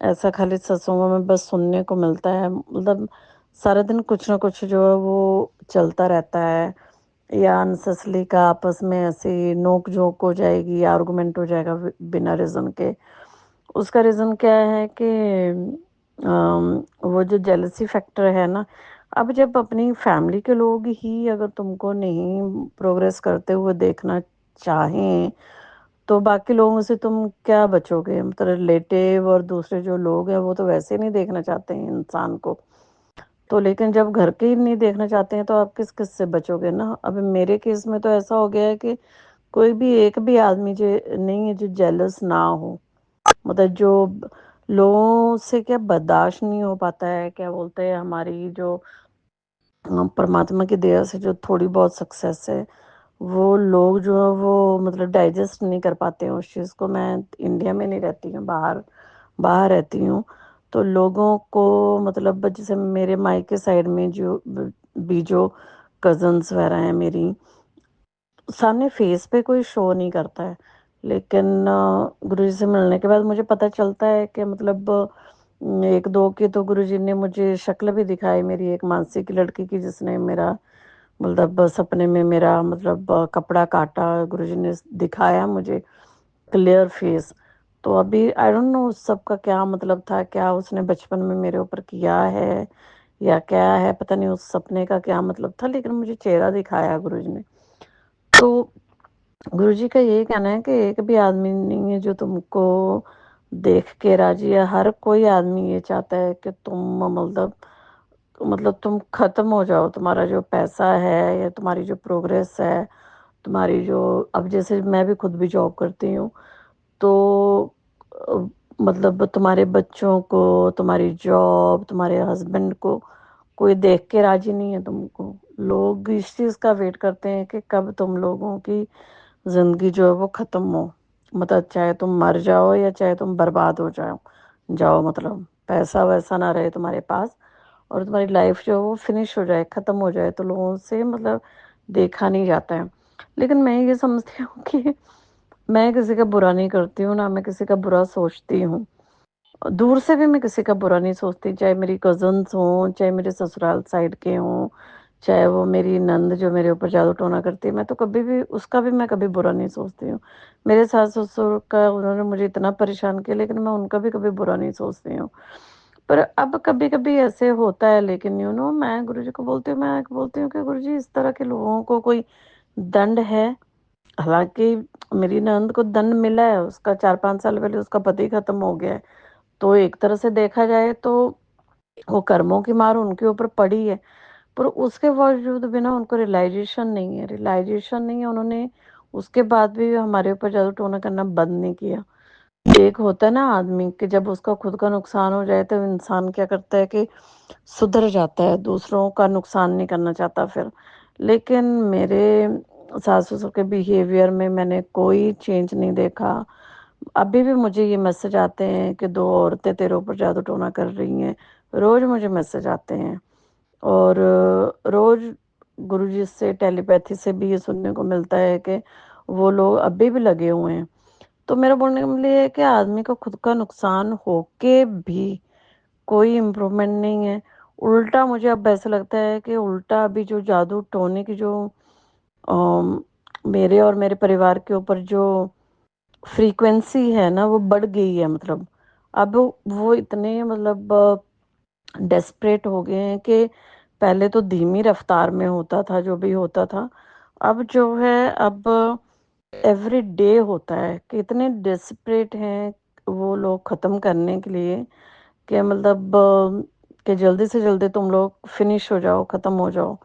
ऐसा खाली सत्संगों में बस सुनने को मिलता है। मतलब सारा दिन कुछ ना कुछ जो है वो चलता रहता है, या अनससली का आपस में ऐसी नोक-झोंक हो जाएगी, आर्गुमेंट हो जाएगा बिना रीज़न के। उसका रीज़न क्या है कि वो जो जेलसी फैक्टर है ना, अब जब अपनी फैमिली के लोग ही अगर तुमको नहीं प्रोग्रेस करते हुए देखना चाहें, तो बाकी लोगों से तुम क्या बचोगे? मतलब रिलेटिव और दूसरे जो लोग हैं, वो तो वैसे नहीं देखना चाहते हैं इंसान को। तो लेकिन जब घर के ही नहीं देखना चाहते हैं, तो आप किस-किस से बचोगे ना? अब मेरे केस में तो ऐसा हो गया है कि कोई भी एक भी आदमी जो नहीं है जो जेलस ना हो। मतलब जो लोगों से क्या बर्दाश्त नहीं हो पाता है, क्या बोलते हैं हमारी जो परमात्मा की दया से जो थोड़ी बहुत सक्सेस है, वो लोग जो है वो मतलब डाइजेस्ट नहीं कर पाते हैं उस चीज़ को। मैं इंडिया में नहीं रहती हूँ, बाहर बाहर रहती हूँ। तो लोगों को मतलब जैसे मेरे मायके साइड में जो कज़न्स वगैरह हैं मेरी, सामने फेस पे कोई शो नहीं करता है। लेकिन गुरुजी से मिलने के बाद मुझे पता चलता है कि मतलब 1-2 की तो गुरुजी ने मुझे शक्ल भी दिखाई, मेरी एक मासी की लड़की की, जिसने मेरा मतलब सपने में मेरा मतलब कपड़ा काटा। गुरुजी ने दिखाया मुझे क्लियर फेस। तो अभी आई डोंट नो उस सब का क्या मतलब था, क्या उसने बचपन में मेरे ऊपर किया है या क्या है, पता नहीं उस सपने का क्या मतलब था, लेकिन मुझे चेहरा दिखाया गुरुजी ने। तो गुरुजी का यही कहना है कि एक भी आदमी नहीं है जो तुमको देख के राजी है। हर कोई आदमी ये चाहता है कि तुम मतलब तुम खत्म हो जाओ, तुम्हारा जो पैसा है या तुम्हारी जो प्रोग्रेस है, तुम्हारी जो अब जैसे मैं भी खुद भी जॉब करती हूँ, तो अ, मतलब तुम्हारे बच्चों को, तुम्हारी जॉब, तुम्हारे हस्बैंड को कोई देख के राजी नहीं है तुमको। लोग इस चीज़ का वेट करते हैं कि कब तुम लोगों की ज़िंदगी जो है वो ख़त्म हो। मतलब चाहे तुम मर जाओ या चाहे तुम बर्बाद हो जाओ मतलब पैसा-वैसा ना रहे तुम्हारे पास, और तुम्हारी लाइफ़ जो है वो फ़िनिश हो जाए, ख़त्म हो जाए, तो लोगों से मतलब देखा नहीं जाता है। लेकिन मैं ये समझती हूँ कि मैं किसी का बुरा नहीं करती हूँ, ना मैं किसी का बुरा सोचती हूँ। दूर से भी मैं किसी का बुरा नहीं सोचती, चाहे मेरी कज़न्स हों, चाहे मेरे ससुराल साइड के हों, चाहे वो मेरी नंद जो मेरे ऊपर जादू टोना करती है, मैं तो कभी भी उसका भी मैं कभी बुरा नहीं सोचती हूँ। मेरे सास-ससुर का उन्होंने मुझे इतना परेशान किया, लेकिन मैं उनका भी कभी बुरा नहीं सोचती हूँ। पर अब कभी-कभी ऐसे होता है, लेकिन मैं गुरुजी को बोलती हूँ, मैं बोलती हूँ कि गुरुजी इस तरह के लोगों को कोई दंड है? हालाँकि मेरी ननद को दंड मिला है, उसका 4-5 साल पहले उसका पति खत्म हो गया है। तो एक तरह से देखा जाए तो वो कर्मों की मार उनके ऊपर पड़ी है, पर उसके बावजूद भी ना उनको रियलाइज़ेशन नहीं है, उन्होंने उसके बाद भी हमारे ऊपर जादू टोना करना बंद नहीं किया। एक होता है ना आदमी कि जब उसका खुद का नुकसान हो जाए तो इंसान क्या करता है कि सुधर जाता है, दूसरों का नुकसान नहीं करना चाहता फिर। लेकिन मेरे सास-ससुर के बिहेवियर में मैंने कोई चेंज नहीं देखा। अभी भी मुझे ये मैसेज आते हैं कि 2 औरतें तेरे ऊपर जादू टोना कर रही हैं। रोज़ मुझे मैसेज आते हैं और रोज़ गुरुजी से टेलीपैथी से भी ये सुनने को मिलता है कि वो लोग अभी भी लगे हुए हैं। तो मेरा बोलने का मतलब ये है कि आदमी को खुद का नुकसान होके भी कोई इम्प्रूवमेंट नहीं है। उल्टा मुझे अब ऐसा लगता है कि उल्टा अभी जो जादू टोने की जो अम, मेरे और मेरे परिवार के ऊपर जो फ्रीक्वेंसी है ना वो बढ़ गई है, मतलब अब वो इतने मतलब डेस्परेट हो गए हैं कि पहले तो धीमी रफ्तार में होता था जो भी होता था, अब जो है अब एवरी डे होता है कि इतने डेस्परेट हैं वो लोग ख़त्म करने के लिए कि मतलब कि जल्दी से जल्दी तुम लोग फिनिश हो जाओ, ख़त्म हो जाओ।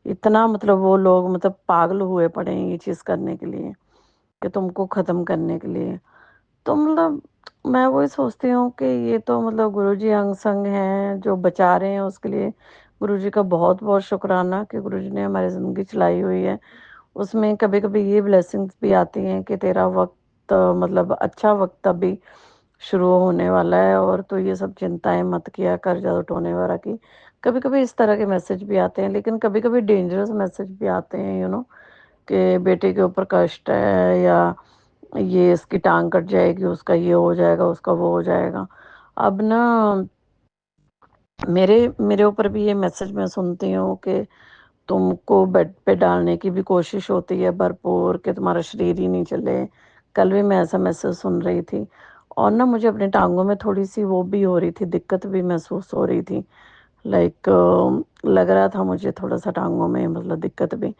इतना मतलब वो लोग मतलब पागल हुए पड़े हैं ये चीज़ करने के लिए कि तुमको ख़त्म करने के लिए। तो मतलब मैं वही सोचती हूँ कि ये तो मतलब गुरुजी अंग संग हैं जो बचा रहे हैं, उसके लिए गुरुजी का बहुत-बहुत शुक्राना कि गुरुजी ने हमारी ज़िंदगी चलाई हुई है। उसमें कभी-कभी ये ब्लेसिंग्स भी आती हैं कि तेरा वक़्त मतलब अच्छा वक़्त अभी शुरू होने वाला है और तू ये सब चिंताएँ मत किया कर जादू टोने वगैरह की। कभी-कभी इस तरह के मैसेज भी आते हैं, लेकिन कभी-कभी डेंजरस मैसेज भी आते हैं कि बेटे के ऊपर कष्ट है या ये इसकी टाँग कट जाएगी, उसका ये हो जाएगा, उसका वो हो जाएगा। अब ना मेरे मेरे ऊपर भी ये मैसेज मैं सुनती हूँ कि तुमको बेड पे डालने की भी कोशिश होती है भरपूर कि तुम्हारा शरीर ही नहीं चले। कल भी मैं ऐसा मैसेज सुन रही थी और ना मुझे अपनी टाँगों में थोड़ी-सी वो भी हो रही थी, दिक्कत भी महसूस हो रही थी। लाइक लग रहा था मुझे थोड़ा-सा टाँगों में मतलब दिक्कत भी।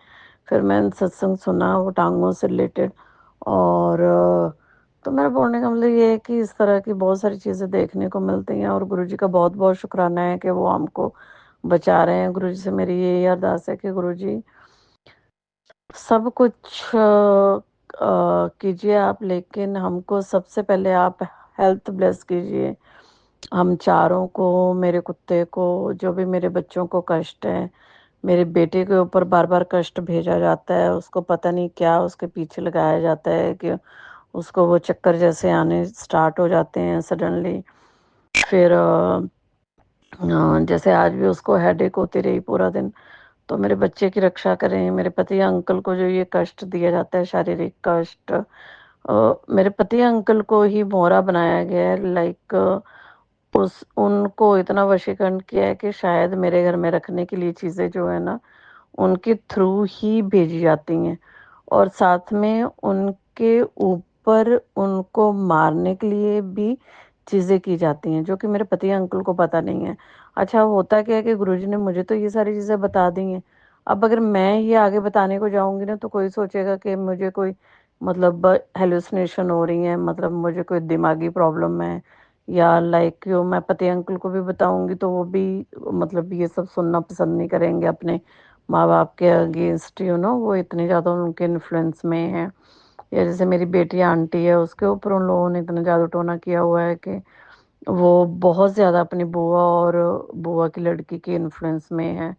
फिर मैंने सत्संग सुना वो टाँगों से रिलेटेड और तो मेरा बोलने का मतलब ये है कि इस तरह की बहुत सारी चीज़ें देखने को मिलती हैं और गुरुजी का बहुत-बहुत शुक्राना है कि वो हमको बचा रहे हैं। गुरुजी से मेरी यही अरदास है कि गुरुजी सब कुछ कीजिए आप, लेकिन हमको सबसे पहले आप हेल्थ ब्लेस कीजिए। हम चारों को, मेरे कुत्ते को, जो भी मेरे बच्चों को कष्ट है, मेरे बेटे के ऊपर बार-बार कष्ट भेजा जाता है, उसको पता नहीं क्या उसके पीछे लगाया जाता है कि उसको वो चक्कर जैसे आने स्टार्ट हो जाते हैं सडनली। फिर जैसे आज भी उसको हेडेक होती रही पूरा दिन। तो मेरे बच्चे की रक्षा करें, मेरे पति अंकल को जो ये कष्ट दिया जाता है, शारीरिक कष्ट मेरे पति अंकल को ही मोहरा बनाया गया है, लाइक उस उनको इतना वशीकरण किया है कि शायद मेरे घर में रखने के लिए चीज़ें जो है ना, उनके थ्रू ही भेजी जाती हैं और साथ में उनके ऊपर उनको मारने के लिए भी चीज़ें की जाती हैं, जो कि मेरे पति अंकल को पता नहीं है। अच्छा होता क्या है कि गुरुजी ने मुझे तो ये सारी चीज़ें बता दी हैं। अब अगर मैं ये आगे बताने को जाऊँगी ना तो कोई सोचेगा कि मुझे कोई मतलब हैलुसिनेशन हो रही है, मतलब मुझे कोई दिमागी प्रॉब्लम है या लाइक मैं पति अंकल को भी बताऊँगी तो वो भी मतलब ये सब सुनना पसंद नहीं करेंगे अपने माँ-बाप के अगेंस्ट वो इतने ज़्यादा उनके इन्फ्लुएंस में हैं। या जैसे मेरी बेटी आंटी है, उसके ऊपर उन लोगों ने इतना जादू-टोना किया हुआ है कि वो बहुत ज़्यादा अपनी बुआ और बुआ की लड़की के इन्फ्लुएंस में है।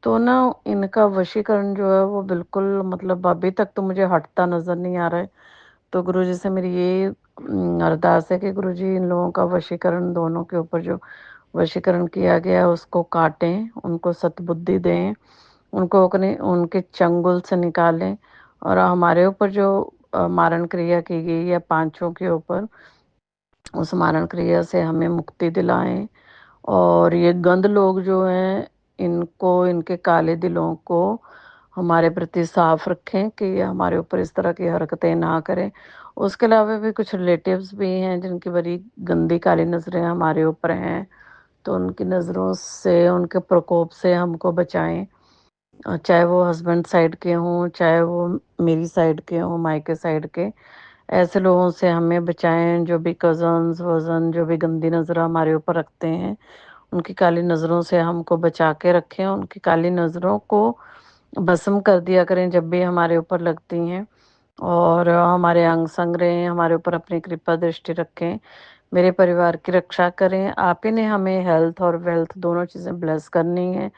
तो ना इनका वशीकरण जो है वो बिल्कुल मतलब अभी तक तो मुझे हटता नज़र नहीं आ रहा है। तो गुरुजी से मेरी ये अरदास है कि गुरुजी इन लोगों का वशीकरण दोनों के ऊपर जो वशीकरण किया गया है उसको काटें, उनको सद्बुद्धि दें, उनको अपने उनके चंगुल से निकालें और हमारे ऊपर जो मारण क्रिया की गई है पाँचों के ऊपर, उस मारण क्रिया से हमें मुक्ति दिलाएँ और ये गंध लोग जो हैं इनको, इनके काले दिलों को हमारे प्रति साफ रखें कि ये हमारे ऊपर इस तरह की हरकतें ना करें। उसके अलावा भी कुछ रिलेटिव्स भी हैं जिनकी बड़ी गंदी काली नज़रें हमारे ऊपर हैं, तो उनकी नज़रों से, उनके प्रकोप से हमको बचाएं। चाहे वो हस्बैंड साइड के हों, चाहे वो मेरी साइड के हों, मायके साइड के, ऐसे लोगों से हमें बचाएं जो भी कजन्स वजन, जो भी गंदी नज़र हमारे ऊपर रखते हैं, उनकी काली नज़रों से हमको बचा के रखें। उनकी काली नज़रों को भस्म कर दिया करें जब भी हमारे ऊपर लगती हैं, और हमारे अंग संग रहें, हमारे ऊपर अपनी कृपा दृष्टि रखें, मेरे परिवार की रक्षा करें। आप ही ने हमें हेल्थ और वेल्थ दोनों चीज़ें ब्लेस करनी है,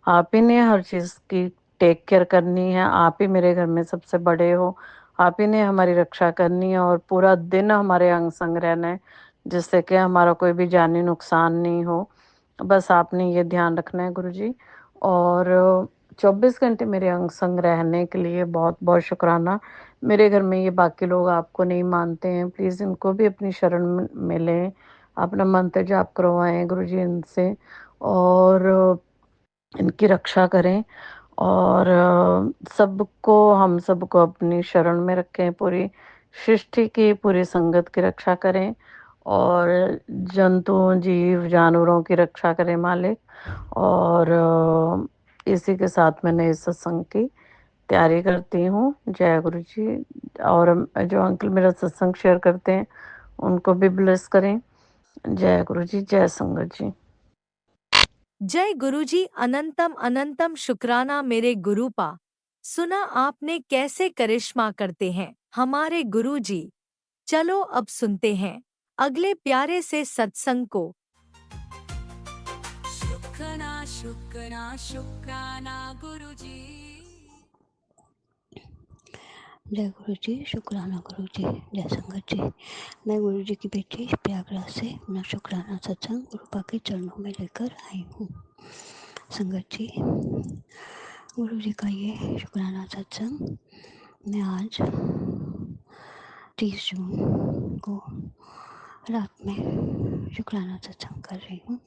आप ही ने हर चीज़ की टेक केयर करनी है, आप ही मेरे घर में सबसे बड़े हो, आप ही ने हमारी रक्षा करनी है और पूरा दिन हमारे अंग संग रहना है, जिससे कि हमारा कोई भी जानी नुकसान नहीं हो। बस आपने ये ध्यान रखना है गुरुजी। और 24 घंटे मेरे अंग संग रहने के लिए बहुत बहुत शुक्राना। मेरे घर में ये बाकी लोग आपको नहीं मानते हैं, प्लीज़ इनको भी अपनी शरण में लें, अपना मंत्र जाप करवाएं गुरुजी इनसे, और इनकी रक्षा करें, और सबको, हम सबको अपनी शरण में रखें, पूरी सृष्टि की, पूरी संगत की रक्षा करें, और जंतुओं, जीव जानवरों की रक्षा करें मालिक। और इसी के साथ मैंने इस सत्संग की तैयारी करती हूँ। जय गुरु जी। और जो अंकल मेरा सत्संग शेयर करते हैं उनको भी ब्लेस करें। जय गुरु जी, जय संगत जी।
जय गुरुजी, अनंतम अनंतम शुक्राना मेरे गुरुपा। सुना आपने कैसे करिश्मा करते हैं हमारे गुरुजी। चलो अब सुनते हैं अगले प्यारे से सत्संग को।
शुक्राना शुक्राना शुक्राना गुरुजी।
जय गुरु जी, शुक्राना गुरु जी, जय संगत जी। मैं गुरु जी की बेटी प्रयागराज से अपना शुक्राना सत्संग गुरुपा के चरणों में लेकर आई हूँ। संगत जी, गुरु जी का ये शुक्राना सत्संग मैं आज 30 जून को रात में शुक्राना सत्संग कर रही हूँ।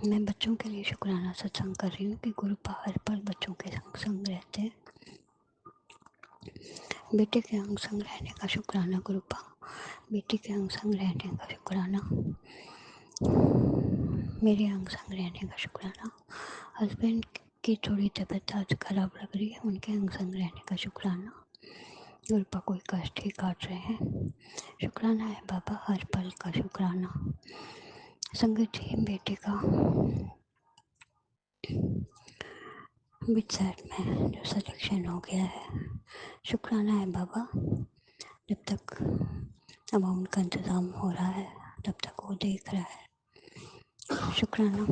मैं बच्चों के लिए शुक्राना सत्संग कर रही हूँ कि गुरुपा हर पल बच्चों के संग रहते हैं। बेटे के अंग संग रहने का शुक्राना गुरुपा, बेटी के अंग संग रहने का शुक्राना, मेरे अंग संग रहने का शुक्राना, हस्बैंड की थोड़ी तबीयत आज खराब लग रही है, उनके अंग संग रहने का शुक्राना, गुरुपा कोई कष्ट ही काट रहे हैं, शुक्राना है बाबा हर पल का शुक्राना। संगत जी, बेटे का बिटसेट में जो सिलेक्शन हो गया है, शुक्राना है बाबा। जब तक अमाउंट का इंतज़ाम हो रहा है तब तक वो देख रहा है। शुक्राना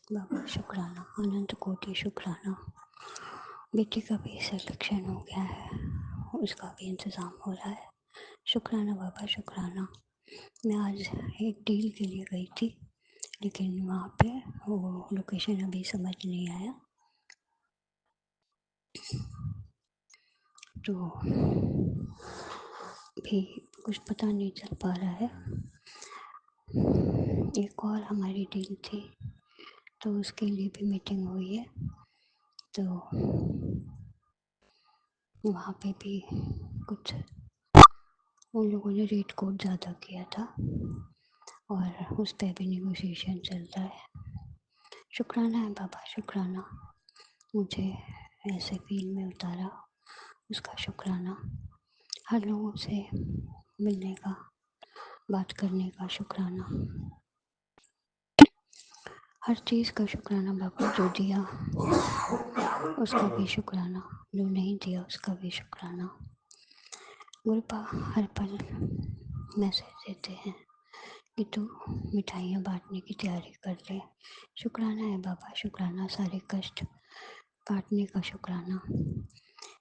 बाबा, शुक्राना, अनंत कोटि शुक्राना। बेटी का भी सिलेक्शन हो गया है, उसका भी इंतज़ाम हो रहा है। शुक्राना बाबा, शुक्राना। मैं आज एक डील के लिए गई थी, लेकिन वहाँ पे वो लोकेशन अभी समझ नहीं आया, तो भी कुछ पता नहीं चल पा रहा है। एक और हमारी डील थी, तो उसके लिए भी मीटिंग हुई है, तो वहाँ पे भी कुछ उन लोगों ने रेट कोड ज़्यादा किया था और उस पर भी निगोशिएशन चल रहा है। शुक्राना है बाबा, शुक्राना, मुझे ऐसे फील्ड में उतारा, उसका शुक्राना। हर लोगों से मिलने का, बात करने का शुक्राना, हर चीज़ का शुक्राना बाबा। जो दिया उसका भी शुक्राना, जो नहीं दिया उसका भी शुक्राना। गुरुपा हर पल मैसेज देते हैं कि तू मिठाइयाँ बांटने की तैयारी कर ले। शुक्राना है बाबा, शुक्राना, सारे कष्ट काटने का शुक्राना।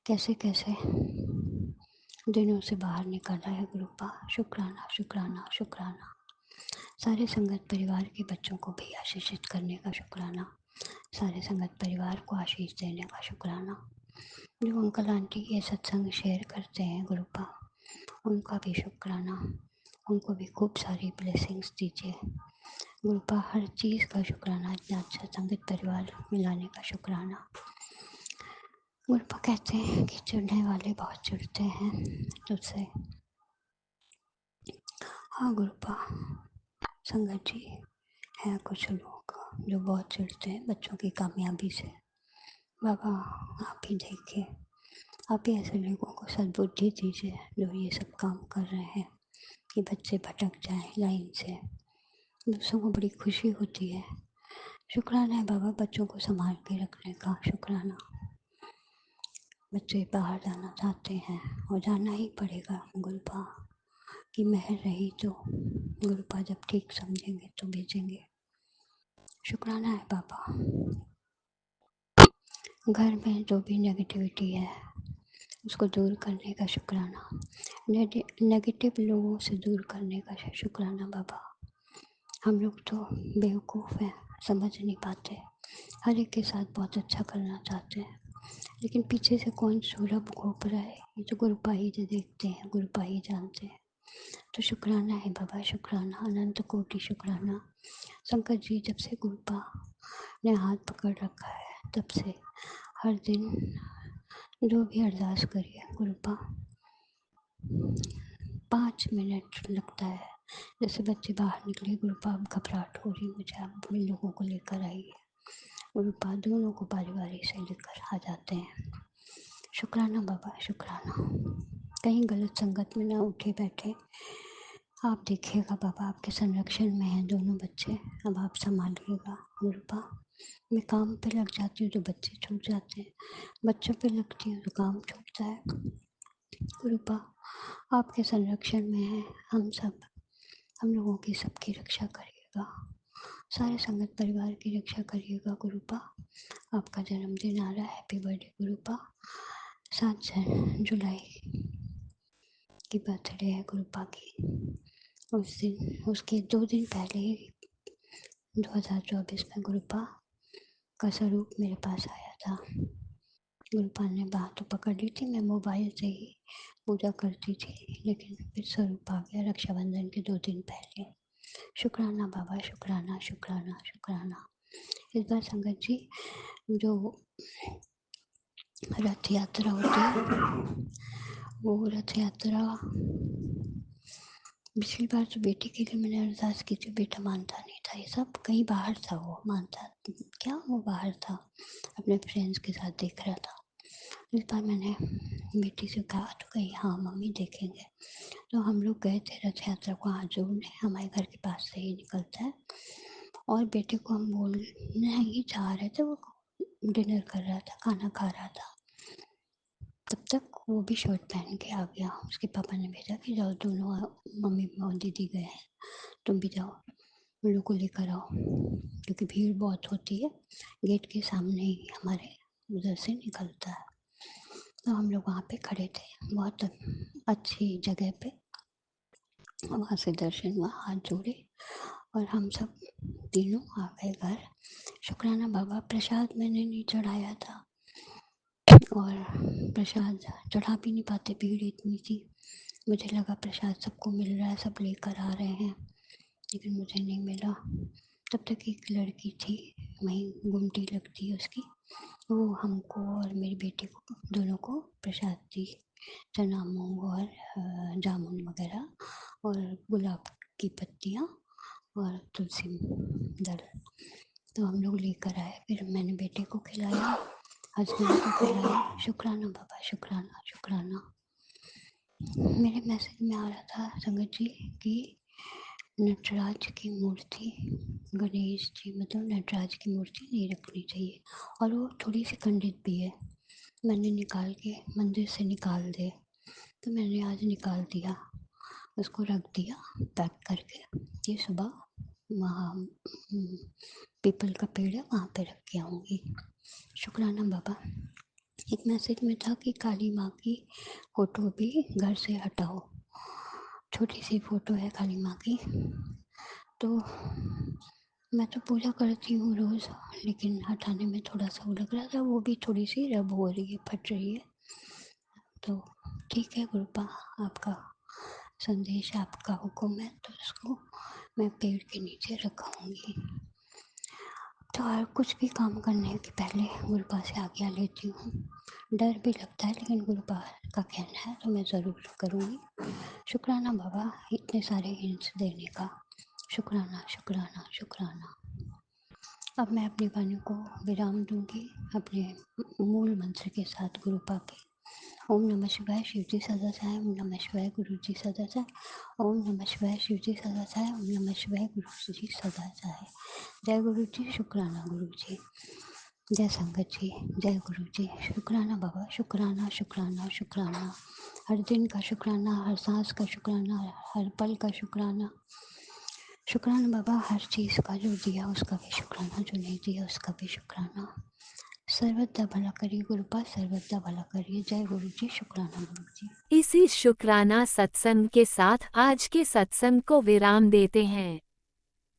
कैसे कैसे दिनों से बाहर निकाला है गुरुपा, शुक्राना शुक्राना शुक्राना। सारे संगत परिवार के बच्चों को भी आशीषित करने का शुक्राना, सारे संगत परिवार को आशीष देने का शुक्राना। जो अंकल आंटी ये सत्संग शेयर करते हैं गुरुपा, उनका भी शुक्राना, उनको भी खूब सारी ब्लेसिंग्स दीजिए, गुरुपा हर चीज़ का शुक्राना, इतना अच्छा संगत परिवार मिलाने का शुक्राना। गुरुपा कहते हैं कि चिढ़ने वाले बहुत चिढ़ते हैं तुझसे। हाँ गुरुपा, संगत जी हैं कुछ लोग जो बहुत चिढ़ते हैं बच्चों की कामयाबी से। बाबा आप ही देखिए, आप ही ऐसे लोगों को सद्बुद्धि दीजिए जो ये सब काम कर रहे हैं कि बच्चे भटक जाएं लाइन से। दूसरों को बड़ी खुशी होती है। शुक्राना है बाबा बच्चों को संभाल के रखने का, शुक्राना। बच्चे बाहर जाना चाहते हैं और जाना ही पड़ेगा गुरुपा की मेहर रही तो। गुरुपा जब ठीक समझेंगे तो भेजेंगे। शुक्राना है बाबा। घर में जो भी नेगेटिविटी है उसको दूर करने का शुक्राना। नेगेटिव लोगों से दूर करने का शुक्राना बाबा। हम लोग तो बेवकूफ़ हैं, समझ नहीं पाते, हर एक के साथ बहुत अच्छा करना चाहते हैं, लेकिन पीछे से कौन सूरभ घोप रहा है ये तो गुरुपा ही जो देखते हैं, गुरुपा ही जानते हैं। तो शुक्राना है बाबा, शुक्राना, अनंत कोटि शुक्राना। शंकर जी जब से गुरुपा ने हाथ पकड़ रखा है तब से हर दिन जो भी अरदास करिए गुरुपा 5 मिनट लगता है। जैसे बच्चे बाहर निकले, गुरुपा अब घबराहट हो रही मुझे, आप इन लोगों को लेकर आइए। गुरुपा दोनों को बारी बारी से लेकर आ जाते हैं। शुक्राना बाबा, शुक्राना। कहीं गलत संगत में ना उठे बैठे। आप देखिएगा बाबा, आपके संरक्षण में हैं दोनों बच्चे, अब आप संभालिएगा गुरुपा। मैं काम पे लग जाती हूँ तो बच्चे छूट जाते हैं, बच्चों पे लगती हूँ तो काम छूटता है। गुरुपा आपके संरक्षण में है हम सब, हम लोगों की सबकी रक्षा करिएगा, सारे संगत परिवार की रक्षा करिएगा गुरुपा। आपका जन्मदिन आ रहा है, हैप्पी बर्थडे गुरुपा। 7 जुलाई की बर्थडे है गुरुपा की। उस दिन, उसके 2 दिन पहले ही 2024 में गुरुपा का स्वरूप मेरे पास आया था। गुरुपा ने बात तो पकड़ ली थी, मैं मोबाइल से ही पूजा करती थी, लेकिन फिर स्वरूप आ गया रक्षाबंधन के 2 दिन पहले। शुक्राना बाबा, शुक्राना, शुक्राना, शुक्राना। इस बार संगत जी जो रथ यात्रा होती है वो रथ यात्रा पिछली बार तो बेटे के लिए मैंने अरदास की थी, बेटा मानता नहीं था, ये सब कहीं बाहर था, वो मानता क्या, वो बाहर था अपने फ्रेंड्स के साथ देख रहा था। इस बार मैंने बेटी से कहा तो कही हाँ मम्मी देखेंगे। तो हम लोग गए थे रथ यात्रा को हाथ जोड़ने, हमारे घर के पास से ही निकलता है, और बेटे को हम बोलने ही चाह रहे थे, वो डिनर कर रहा था, खाना खा रहा था, तब तक वो भी शर्ट पहन के आ गया। उसके पापा ने भेजा कि जाओ दोनों मम्मी और दीदी गए हैं, तुम भी जाओ, उन लोग को लेकर आओ, क्योंकि भीड़ बहुत होती है, गेट के सामने ही हमारे उधर से निकलता है। तो हम लोग वहाँ पे खड़े थे, बहुत अच्छी जगह पे, वहाँ से दर्शन हुआ, हाथ जोड़े और हम सब तीनों आ गए घर। शुक्राना बाबा, प्रसाद मैंने नहीं चढ़ाया था और प्रसाद चढ़ा भी नहीं पाते, भीड़ इतनी थी। मुझे लगा प्रसाद सबको मिल रहा है, सब लेकर आ रहे हैं, लेकिन मुझे नहीं मिला। तब तक एक लड़की थी, वहीं गुमटी लगती है उसकी, वो हमको और मेरी बेटी को दोनों को प्रसाद दी, चना मूंग और जामुन वगैरह और गुलाब की पत्तियाँ और तुलसी दल। तो हम लोग लेकर आए, फिर मैंने बेटे को खिलाया, हस्बैंड को खिलाया। शुक्राना बाबा, शुक्राना, शुक्राना। मेरे मैसेज में आ रहा था संगत जी कि नटराज की मूर्ति, गणेश जी मतलब नटराज की मूर्ति नहीं रखनी चाहिए, और वो थोड़ी सी खंडित भी है। मैंने निकाल के मंदिर से निकाल दे, तो मैंने आज निकाल दिया, उसको रख दिया पैक करके। ये सुबह वहाँ पीपल का पेड़ है वहाँ पे रख के आऊँगी। शुक्राना बाबा। एक मैसेज में था कि काली माँ की फ़ोटो भी घर से हटाओ, छोटी सी फ़ोटो है काली माँ की, तो मैं तो पूजा करती हूँ रोज़, लेकिन हटाने में थोड़ा सा वो लग रहा था, वो भी थोड़ी सी रब हो रही है, फट रही है। तो ठीक है गुरुपा, आपका संदेश, आपका हुक्म है तो उसको मैं पेड़ के नीचे रखाऊंगी। तो हर कुछ भी काम करने के पहले गुरुपा से आज्ञा लेती हूँ। डर भी लगता है लेकिन गुरुपा का कहना है तो मैं ज़रूर करूँगी। शुक्राना बाबा इतने सारे हिंट्स देने का। शुक्राना शुक्राना शुक्राना। अब मैं अपनी वाणी को विराम दूंगी अपने मूल मंत्र के साथ गुरुपा के। ओम नमः शिवाय शिव जी सदा चाहे, ओम नमः शिवाय गुरु जी सदा चाहे, ओम नमः शिवाय शिव जी सदा चाहे, ओम नमः शिवाय गुरु जी सदा चाहे। जय गुरु जी, शुक्राना गुरु जी, जय संगत जी, जय गुरु जी। शुक्राना बाबा, शुक्राना शुक्राना शुक्राना। हर दिन का शुक्राना, हर सांस का शुक्राना, हर पल का शुक्राना। शुक्राना बाबा, हर चीज़ का जो दिया उसका भी शुक्राना, जो नहीं दिया उसका भी शुक्राना। सर्वदा भला करिए गुरुपा, सर्वदा भला करिए। जय गुरु जी, शुक्राना गुरु जी।
इसी शुक्राना सत्संग के साथ आज के सत्संग को विराम देते हैं।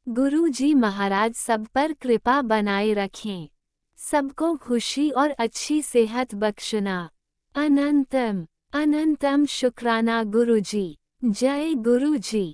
गुरु जी महाराज सब पर कृपा बनाए रखें, सबको खुशी और अच्छी सेहत बख्शना। अनंतम अनंतम शुक्राना गुरु जी। जय गुरु जी।